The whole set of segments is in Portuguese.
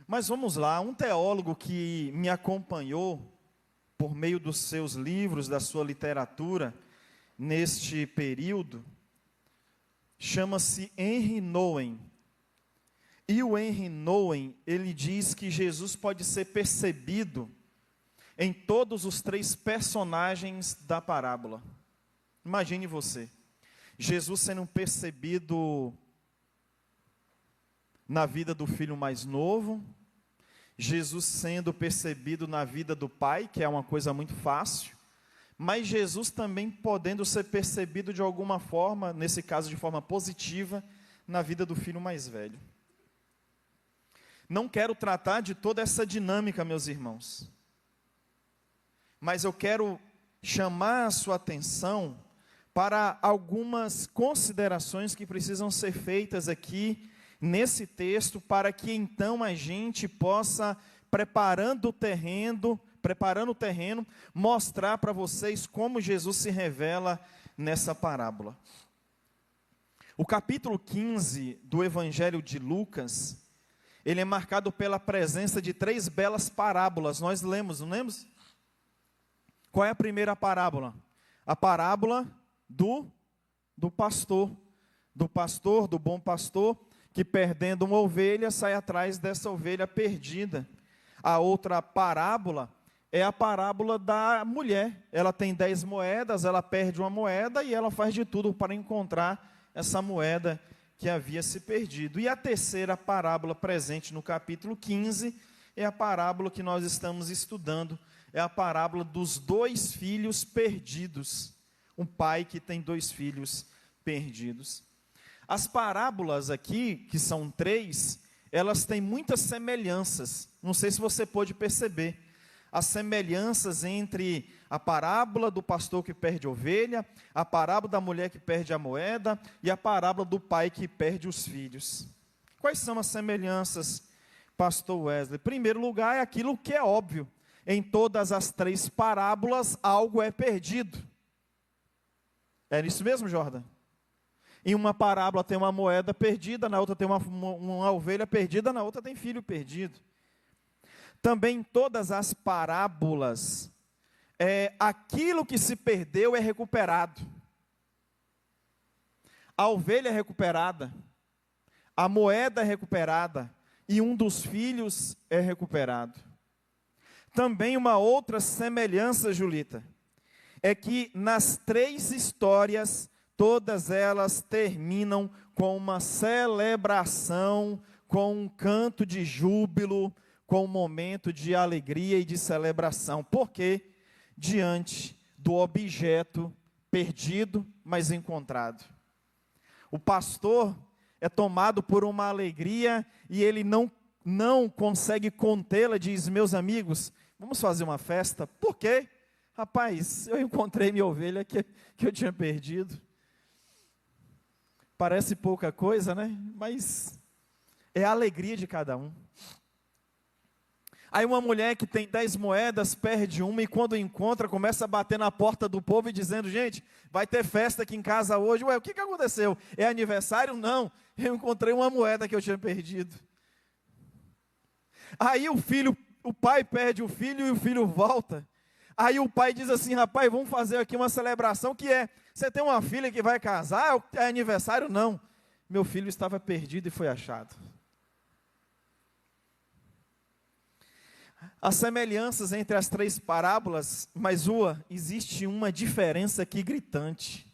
Mas vamos lá, um teólogo que me acompanhou por meio dos seus livros, da sua literatura, neste período, chama-se Henry Nouwen. E o Henry Nouwen, ele diz que Jesus pode ser percebido em todos os três personagens da parábola. Imagine você, Jesus sendo percebido na vida do filho mais novo, Jesus sendo percebido na vida do pai, que é uma coisa muito fácil, mas Jesus também podendo ser percebido de alguma forma, nesse caso de forma positiva, na vida do filho mais velho. Não quero tratar de toda essa dinâmica, meus irmãos, mas eu quero chamar a sua atenção para algumas considerações que precisam ser feitas aqui nesse texto, para que então a gente possa, preparando o terreno, mostrar para vocês como Jesus se revela nessa parábola. O capítulo 15 do Evangelho de Lucas, ele é marcado pela presença de três belas parábolas. Nós lemos, não lemos? Qual é a primeira parábola? A parábola do pastor, do bom pastor, que perdendo uma ovelha, sai atrás dessa ovelha perdida. A outra parábola é a parábola da mulher. Ela tem 10 moedas, ela perde uma moeda e ela faz de tudo para encontrar essa moeda que havia se perdido. E a terceira parábola presente no capítulo 15 é a parábola que nós estamos estudando. É a parábola dos 2 filhos perdidos. Um pai que tem 2 filhos perdidos. As parábolas aqui, que são 3, elas têm muitas semelhanças. Não sei se você pôde perceber. As semelhanças entre a parábola do pastor que perde a ovelha, a parábola da mulher que perde a moeda e a parábola do pai que perde os filhos. Quais são as semelhanças, pastor Wesley? Em primeiro lugar, é aquilo que é óbvio. Em todas as 3 parábolas, algo é perdido. É isso mesmo, Jordan? Em uma parábola tem uma moeda perdida, na outra tem uma ovelha perdida, na outra tem filho perdido. Também em todas as parábolas, aquilo que se perdeu é recuperado. A ovelha é recuperada, a moeda é recuperada e um dos filhos é recuperado. Também uma outra semelhança, Julita, é que nas 3 histórias, todas elas terminam com uma celebração, com um canto de júbilo, com um momento de alegria e de celebração. Por quê? Diante do objeto perdido, mas encontrado. O pastor é tomado por uma alegria e ele não consegue contê-la, diz: meus amigos, vamos fazer uma festa. Por quê? Rapaz, eu encontrei minha ovelha que eu tinha perdido. Parece pouca coisa, né? Mas é a alegria de cada um. Aí uma mulher que tem 10 moedas, perde uma e quando encontra, começa a bater na porta do povo e dizendo: gente, vai ter festa aqui em casa hoje. Ué, o que aconteceu? É aniversário? Não, eu encontrei uma moeda que eu tinha perdido. Aí o pai perde o filho e o filho volta. Aí o pai diz assim: rapaz, vamos fazer aqui uma celebração que você tem uma filha que vai casar, é aniversário? Não, meu filho estava perdido e foi achado. As semelhanças entre as 3 parábolas, mas existe uma diferença aqui gritante.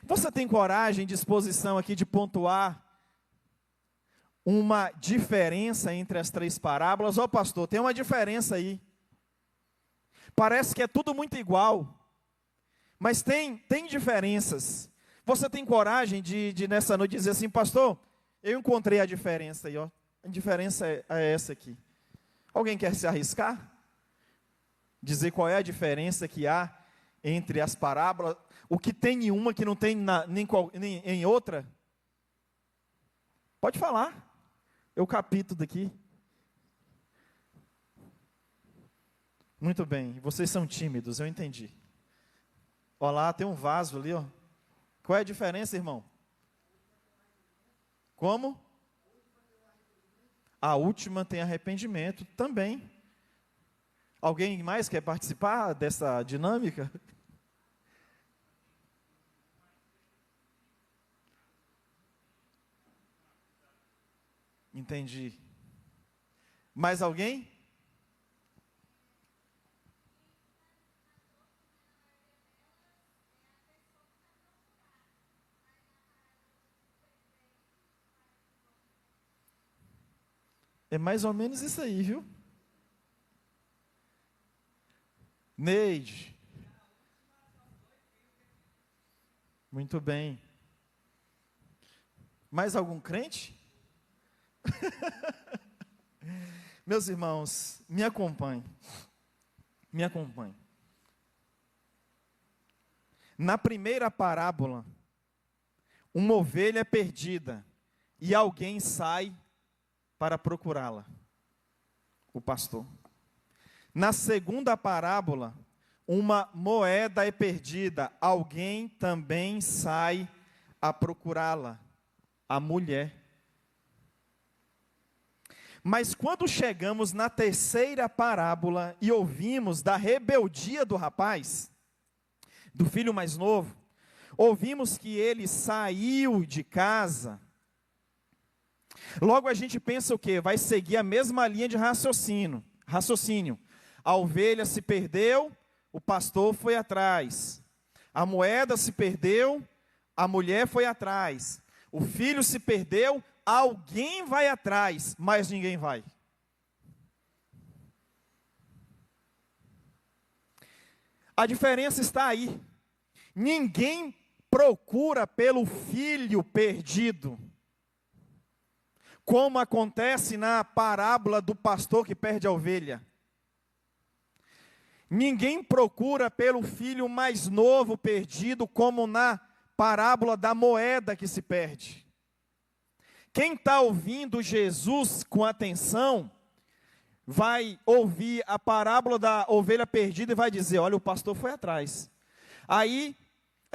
Você tem coragem, disposição aqui de pontuar uma diferença entre as 3 parábolas? Ó, pastor, tem uma diferença aí. Parece que é tudo muito igual, mas tem diferenças. Você tem coragem de nessa noite dizer assim: pastor, eu encontrei a diferença aí, ó. A diferença é essa aqui. Alguém quer se arriscar? Dizer qual é a diferença que há entre as parábolas? O que tem em uma que não tem nem em outra? Pode falar. Eu capito daqui. Muito bem, vocês são tímidos, eu entendi. Olha lá, tem um vaso ali, ó. Qual é a diferença, irmão? Como? A última tem arrependimento também. Alguém mais quer participar dessa dinâmica? Entendi. Mais alguém? É mais ou menos isso aí, viu? Neide. Muito bem. Mais algum crente? Meus irmãos, me acompanhem. Me acompanhem. Na primeira parábola, uma ovelha é perdida e alguém sai para procurá-la, o pastor. Na segunda parábola, uma moeda é perdida, alguém também sai a procurá-la, a mulher. Mas quando chegamos na terceira parábola e ouvimos da rebeldia do rapaz, do filho mais novo, ouvimos que ele saiu de casa. Logo a gente pensa o quê? Vai seguir a mesma linha de raciocínio. A ovelha se perdeu, o pastor foi atrás. A moeda se perdeu, a mulher foi atrás. O filho se perdeu, alguém vai atrás, mas ninguém vai. A diferença está aí. Ninguém procura pelo filho perdido, como acontece na parábola do pastor que perde a ovelha. Ninguém procura pelo filho mais novo perdido, como na parábola da moeda que se perde. Quem está ouvindo Jesus com atenção, vai ouvir a parábola da ovelha perdida e vai dizer: olha, o pastor foi atrás. Aí,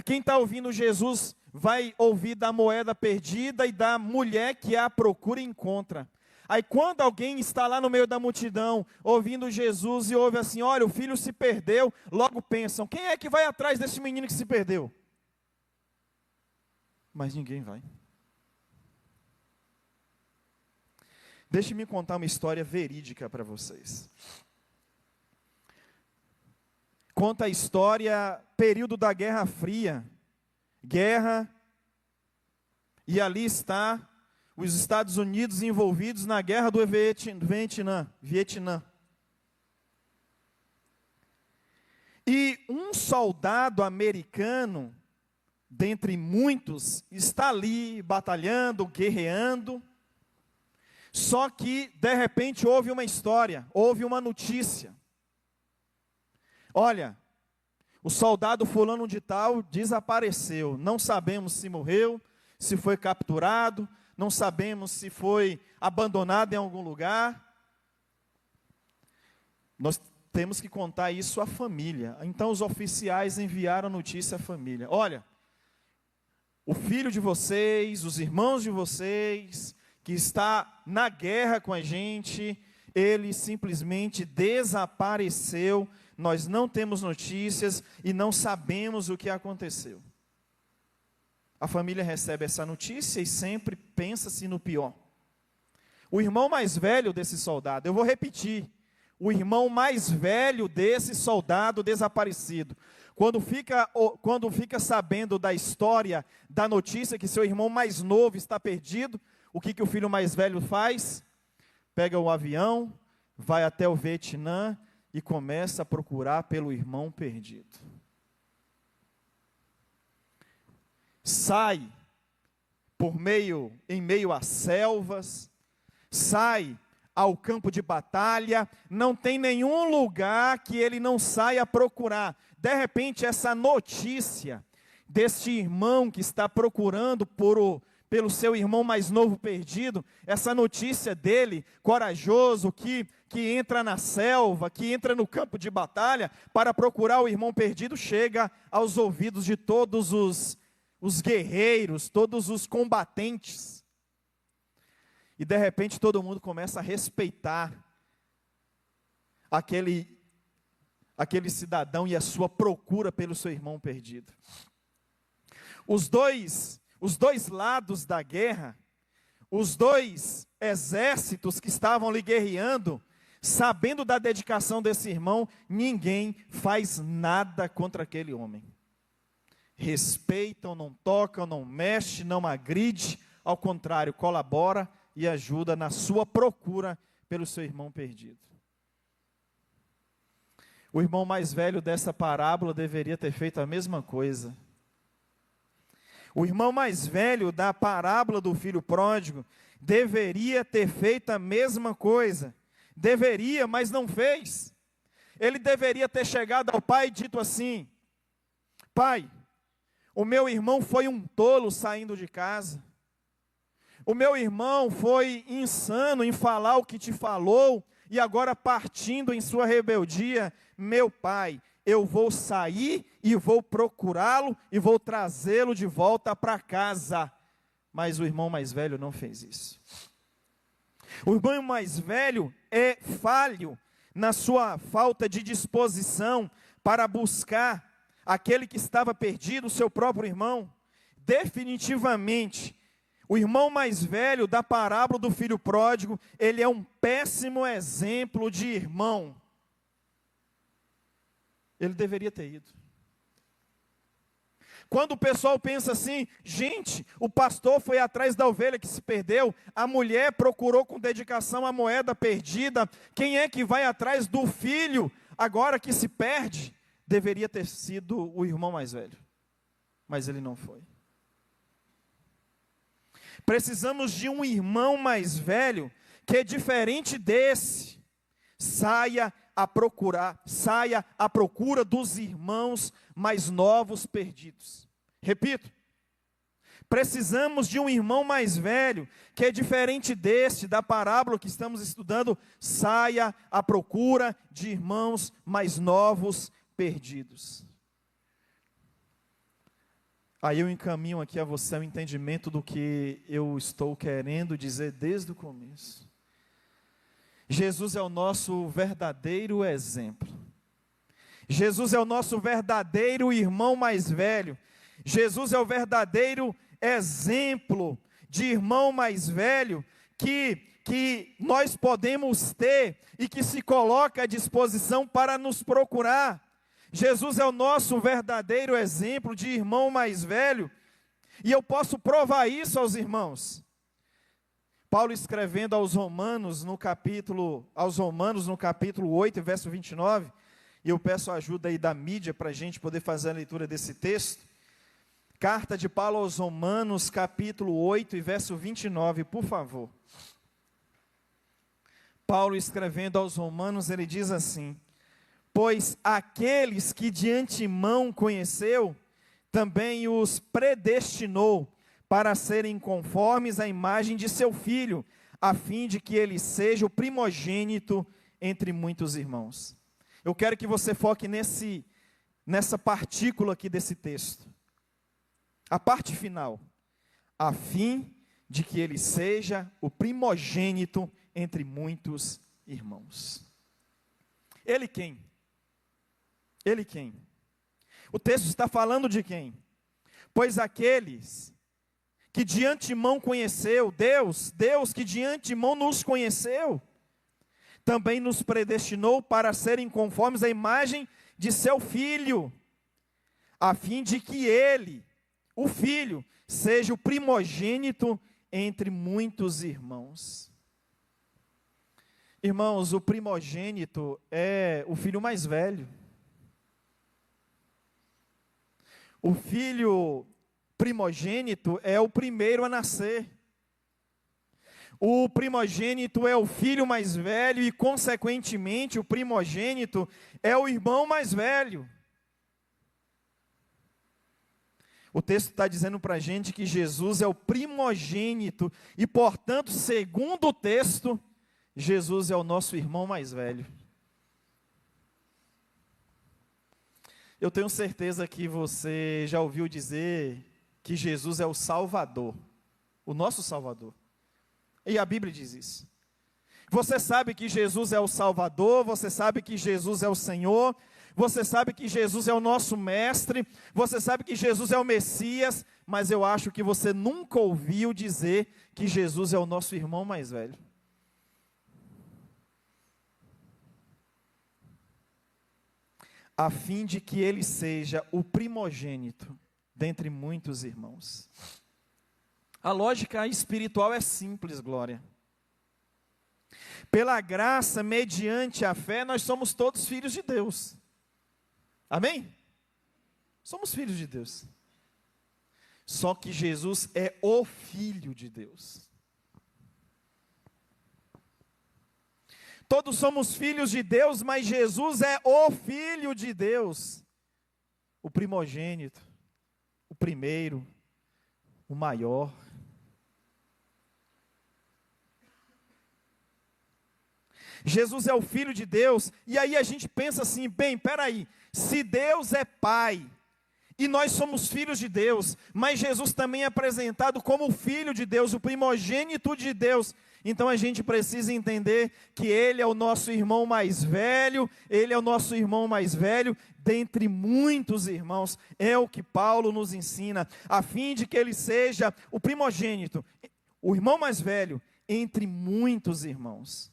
quem está ouvindo Jesus vai ouvir da moeda perdida e da mulher que a procura e encontra. Aí quando alguém está lá no meio da multidão, ouvindo Jesus e ouve assim: olha, o filho se perdeu, logo pensam: quem é que vai atrás desse menino que se perdeu? Mas ninguém vai. Deixe-me contar uma história verídica para vocês. Conta a história, período da Guerra Fria. Guerra, e ali está os Estados Unidos envolvidos na guerra do Vietnã. E um soldado americano, dentre muitos, está ali batalhando, guerreando. Só que, de repente, houve uma história, houve uma notícia. Olha, o soldado fulano de tal desapareceu. Não sabemos se morreu, se foi capturado, não sabemos se foi abandonado em algum lugar. Nós temos que contar isso à família. Então os oficiais enviaram notícia à família: olha, o filho de vocês, os irmãos de vocês, que está na guerra com a gente, ele simplesmente desapareceu. Nós não temos notícias e não sabemos o que aconteceu. A família recebe essa notícia e sempre pensa-se no pior. O irmão mais velho desse soldado, eu vou repetir, o irmão mais velho desse soldado desaparecido, quando fica sabendo da história, da notícia que seu irmão mais novo está perdido, o que o filho mais velho faz? Pega o avião, vai até o Vietnã e começa a procurar pelo irmão perdido. Sai em meio a selvas, sai ao campo de batalha, não tem nenhum lugar que ele não saia a procurar. De repente, essa notícia deste irmão que está procurando pelo seu irmão mais novo perdido, essa notícia dele, corajoso, que entra na selva, que entra no campo de batalha para procurar o irmão perdido, chega aos ouvidos de todos os guerreiros, todos os combatentes. e de repente todo mundo começa a respeitar aquele cidadão e a sua procura pelo seu irmão perdido. Os dois lados da guerra, os dois exércitos que estavam lhe guerreando, sabendo da dedicação desse irmão, ninguém faz nada contra aquele homem. Respeitam, não tocam, não mexe, não agride, ao contrário, colabora e ajuda na sua procura pelo seu irmão perdido. O irmão mais velho dessa parábola deveria ter feito a mesma coisa. O irmão mais velho da parábola do filho pródigo deveria ter feito a mesma coisa. Deveria, mas não fez. Ele deveria ter chegado ao pai e dito assim: pai, o meu irmão foi um tolo saindo de casa. O meu irmão foi insano em falar o que te falou, e agora partindo em sua rebeldia, meu pai, eu vou sair e vou procurá-lo e vou trazê-lo de volta para casa. Mas o irmão mais velho não fez isso. O irmão mais velho é falho na sua falta de disposição para buscar aquele que estava perdido, o seu próprio irmão. Definitivamente, o irmão mais velho da parábola do filho pródigo, ele é um péssimo exemplo de irmão. Ele deveria ter ido. Quando o pessoal pensa assim, gente, o pastor foi atrás da ovelha que se perdeu, a mulher procurou com dedicação a moeda perdida, quem é que vai atrás do filho agora que se perde? Deveria ter sido o irmão mais velho, mas ele não foi. Precisamos de um irmão mais velho, que é diferente desse, saia à procura dos irmãos mais novos perdidos. Repito, precisamos de um irmão mais velho, que é diferente deste, da parábola que estamos estudando, saia à procura de irmãos mais novos perdidos. Aí eu encaminho aqui a você o entendimento do que eu estou querendo dizer desde o começo. Jesus é o nosso verdadeiro exemplo. Jesus é o nosso verdadeiro irmão mais velho. Jesus é o verdadeiro exemplo de irmão mais velho que nós podemos ter e que se coloca à disposição para nos procurar. Jesus é o nosso verdadeiro exemplo de irmão mais velho, e eu posso provar isso aos irmãos. Paulo escrevendo aos Romanos no capítulo 8, verso 29, e eu peço a ajuda aí da mídia para a gente poder fazer a leitura desse texto. Carta de Paulo aos Romanos, capítulo 8 e verso 29, por favor. Paulo escrevendo aos Romanos, ele diz assim: pois aqueles que de antemão conheceu, também os predestinou para serem conformes à imagem de seu Filho, a fim de que ele seja o primogênito entre muitos irmãos. Eu quero que você foque nessa partícula aqui desse texto. A parte final. A fim de que ele seja o primogênito entre muitos irmãos. Ele quem? Ele quem? O texto está falando de quem? Pois aqueles que de antemão conheceu, Deus que de antemão nos conheceu, também nos predestinou para serem conformes à imagem de seu Filho, a fim de que ele, o Filho, seja o primogênito entre muitos irmãos. Irmãos, o primogênito é o filho mais velho. O filho primogênito é o primeiro a nascer. O primogênito é o filho mais velho e, consequentemente, o primogênito é o irmão mais velho. O texto está dizendo para a gente que Jesus é o primogênito e, portanto, segundo o texto, Jesus é o nosso irmão mais velho. Eu tenho certeza que você já ouviu dizer que Jesus é o Salvador, o nosso Salvador. E a Bíblia diz isso. Você sabe que Jesus é o Salvador, você sabe que Jesus é o Senhor, você sabe que Jesus é o nosso mestre, você sabe que Jesus é o Messias, mas eu acho que você nunca ouviu dizer que Jesus é o nosso irmão mais velho. A fim de que ele seja o primogênito dentre muitos irmãos. A lógica espiritual é simples, Glória. Pela graça, mediante a fé, nós somos todos filhos de Deus. Amém? Somos filhos de Deus. Só que Jesus é o Filho de Deus. Todos somos filhos de Deus, mas Jesus é o Filho de Deus. O primogênito, o primeiro, o maior. Jesus é o Filho de Deus, e aí a gente pensa assim, bem, peraí, se Deus é Pai, e nós somos filhos de Deus, mas Jesus também é apresentado como o Filho de Deus, o primogênito de Deus, então a gente precisa entender que Ele é o nosso irmão mais velho, Ele é o nosso irmão mais velho, dentre muitos irmãos, é o que Paulo nos ensina, a fim de que Ele seja o primogênito, o irmão mais velho, entre muitos irmãos.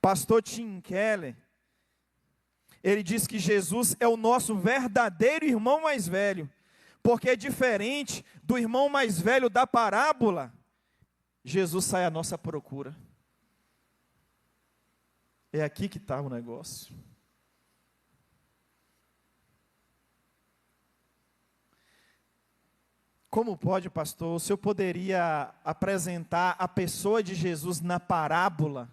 Pastor Tim Keller, ele diz que Jesus é o nosso verdadeiro irmão mais velho, porque é diferente do irmão mais velho da parábola, Jesus sai à nossa procura. É aqui que está o negócio. Como pode, pastor, o senhor poderia apresentar a pessoa de Jesus na parábola,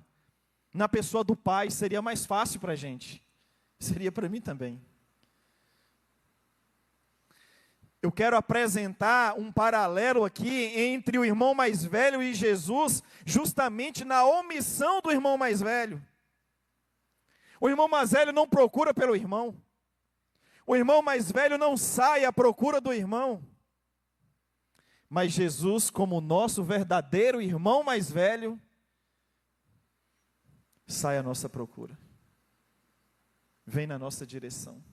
na pessoa do Pai, seria mais fácil para a gente. Seria para mim também. Eu quero apresentar um paralelo aqui entre o irmão mais velho e Jesus, justamente na omissão do irmão mais velho. O irmão mais velho não procura pelo irmão. O irmão mais velho não sai à procura do irmão. Mas Jesus, como nosso verdadeiro irmão mais velho, sai à nossa procura. Vem na nossa direção.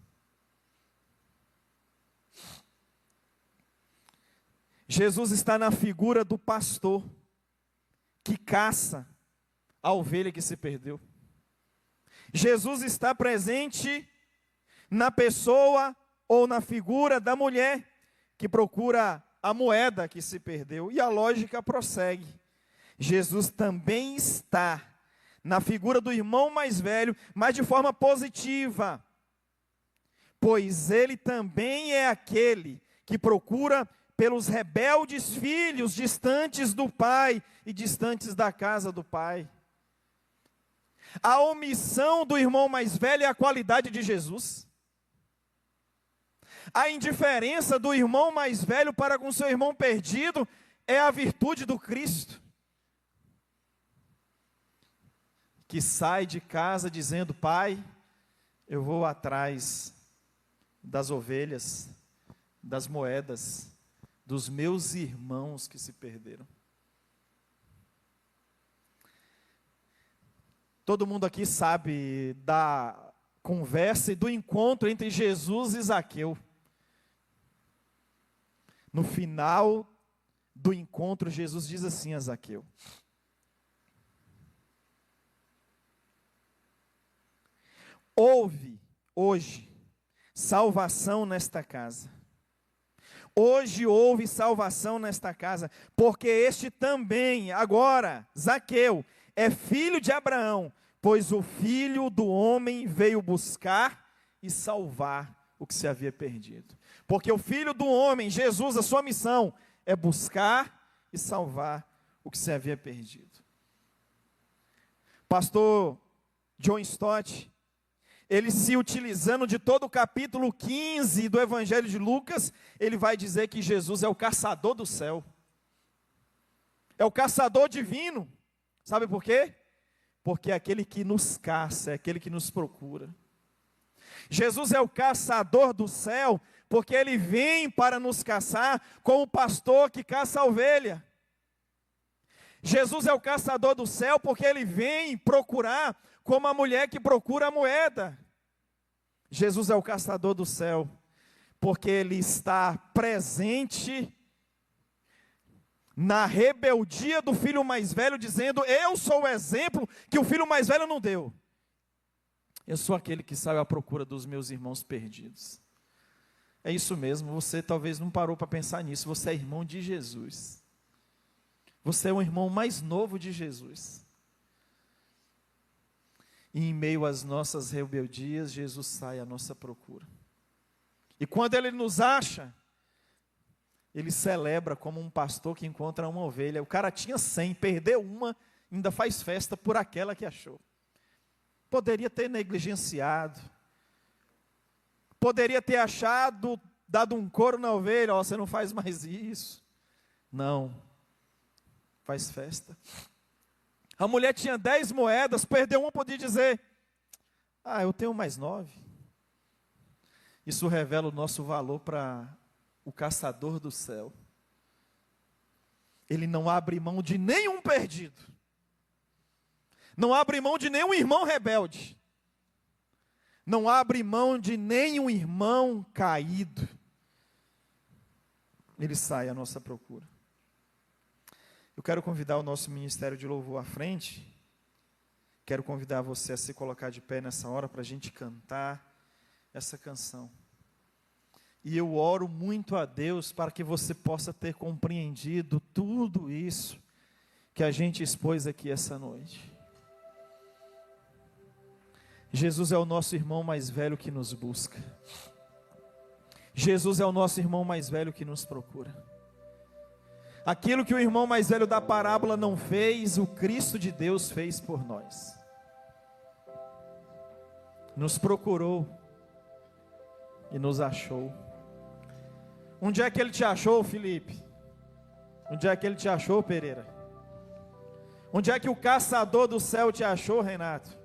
Jesus está na figura do pastor que caça a ovelha que se perdeu. Jesus está presente na pessoa ou na figura da mulher que procura a moeda que se perdeu. E a lógica prossegue. Jesus também está na figura do irmão mais velho, mas de forma positiva, pois ele também é aquele que procura pelos rebeldes filhos distantes do pai e distantes da casa do pai. A omissão do irmão mais velho é a qualidade de Jesus. A indiferença do irmão mais velho para com seu irmão perdido é a virtude do Cristo, que sai de casa dizendo: Pai, eu vou atrás das ovelhas, das moedas, dos meus irmãos que se perderam. Todo mundo aqui sabe da conversa e do encontro entre Jesus e Zaqueu. No final do encontro, Jesus diz assim a Zaqueu: houve hoje salvação nesta casa. Hoje houve salvação nesta casa, porque este também, agora, Zaqueu, é filho de Abraão, pois o Filho do homem veio buscar e salvar o que se havia perdido. Porque o Filho do homem, Jesus, a sua missão é buscar e salvar o que se havia perdido. Pastor John Stott, ele se utilizando de todo o capítulo 15 do Evangelho de Lucas, ele vai dizer que Jesus é o caçador do céu. É o caçador divino. Sabe por quê? Porque é aquele que nos caça, é aquele que nos procura. Jesus é o caçador do céu, porque ele vem para nos caçar como o pastor que caça a ovelha. Jesus é o caçador do céu porque ele vem procurar como a mulher que procura a moeda. Jesus é o caçador do céu porque ele está presente na rebeldia do filho mais velho, dizendo: eu sou o exemplo que o filho mais velho não deu. Eu sou aquele que sai à procura dos meus irmãos perdidos. É isso mesmo, você talvez não parou para pensar nisso, você é irmão de Jesus. Você é o irmão mais novo de Jesus. E em meio às nossas rebeldias, Jesus sai à nossa procura. E quando ele nos acha, ele celebra como um pastor que encontra uma ovelha. O cara tinha 100, perdeu uma, ainda faz festa por aquela que achou. Poderia ter negligenciado. Poderia ter achado, dado um couro na ovelha: ó, você não faz mais isso. Não. Faz festa. A mulher tinha 10 moedas, perdeu uma, podia dizer: ah, eu tenho mais 9. Isso revela o nosso valor para o caçador do céu. Ele não abre mão de nenhum perdido. Não abre mão de nenhum irmão rebelde. Não abre mão de nenhum irmão caído. Ele sai à nossa procura. Eu quero convidar o nosso ministério de louvor à frente. Quero convidar você a se colocar de pé nessa hora para a gente cantar essa canção. E eu oro muito a Deus para que você possa ter compreendido tudo isso que a gente expôs aqui essa noite. Jesus é o nosso irmão mais velho que nos busca. Jesus é o nosso irmão mais velho que nos procura. Aquilo que o irmão mais velho da parábola não fez, o Cristo de Deus fez por nós. Nos procurou e nos achou. Onde é que ele te achou, Felipe? Onde é que ele te achou, Pereira? Onde é que o caçador do céu te achou, Renato?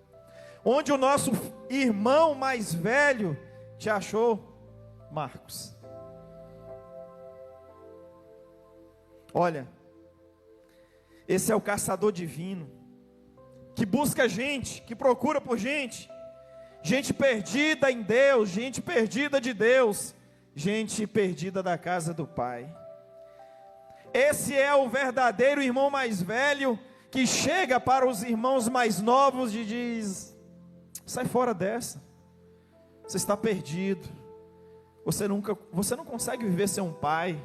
Onde o nosso irmão mais velho te achou, Marcos? Olha, esse é o caçador divino, que busca gente, que procura por gente perdida em Deus, gente perdida de Deus, gente perdida da casa do Pai. Esse é o verdadeiro irmão mais velho, que chega para os irmãos mais novos e diz: sai fora dessa, você está perdido, você não consegue viver sem um pai,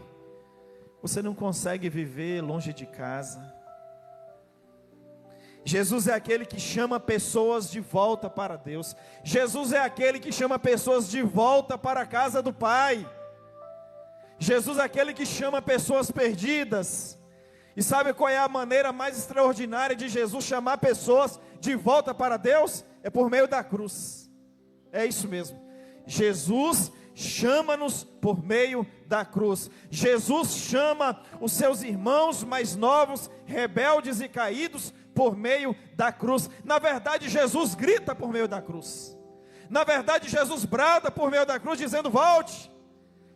você não consegue viver longe de casa. Jesus é aquele que chama pessoas de volta para Deus. Jesus é aquele que chama pessoas de volta para a casa do Pai. Jesus é aquele que chama pessoas perdidas. E sabe qual é a maneira mais extraordinária de Jesus chamar pessoas de volta para Deus? É por meio da cruz. É isso mesmo. Jesus chama-nos por meio da cruz. Jesus chama os seus irmãos mais novos, rebeldes e caídos, por meio da cruz. Na verdade, Jesus grita por meio da cruz. Na verdade, Jesus brada por meio da cruz, dizendo: volte,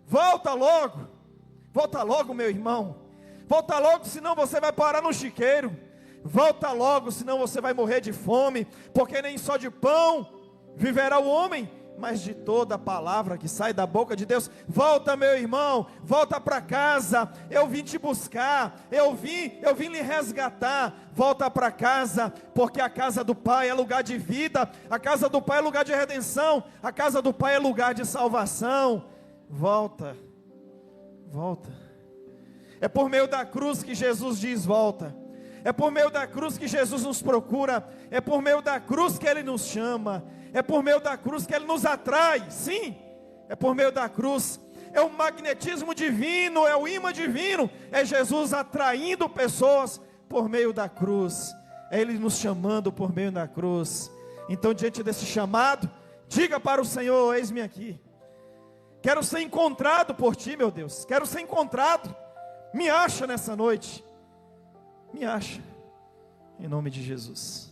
volta logo, meu irmão, volta logo, senão você vai parar no chiqueiro, volta logo, senão você vai morrer de fome, porque nem só de pão viverá o homem, mas de toda a palavra que sai da boca de Deus. Volta, meu irmão, volta para casa. Eu vim te buscar, eu vim lhe resgatar. Volta para casa, porque a casa do Pai é lugar de vida, a casa do Pai é lugar de redenção, a casa do Pai é lugar de salvação. Volta. É por meio da cruz que Jesus diz: volta. É por meio da cruz que Jesus nos procura. É por meio da cruz que Ele nos chama. É por meio da cruz que Ele nos atrai. Sim, é por meio da cruz. É o magnetismo divino, é o imã divino. É Jesus atraindo pessoas por meio da cruz. É Ele nos chamando por meio da cruz. Então, diante desse chamado, diga para o Senhor: eis-me aqui. Quero ser encontrado por Ti, meu Deus. Quero ser encontrado. Me acha nessa noite. Me acha. Em nome de Jesus.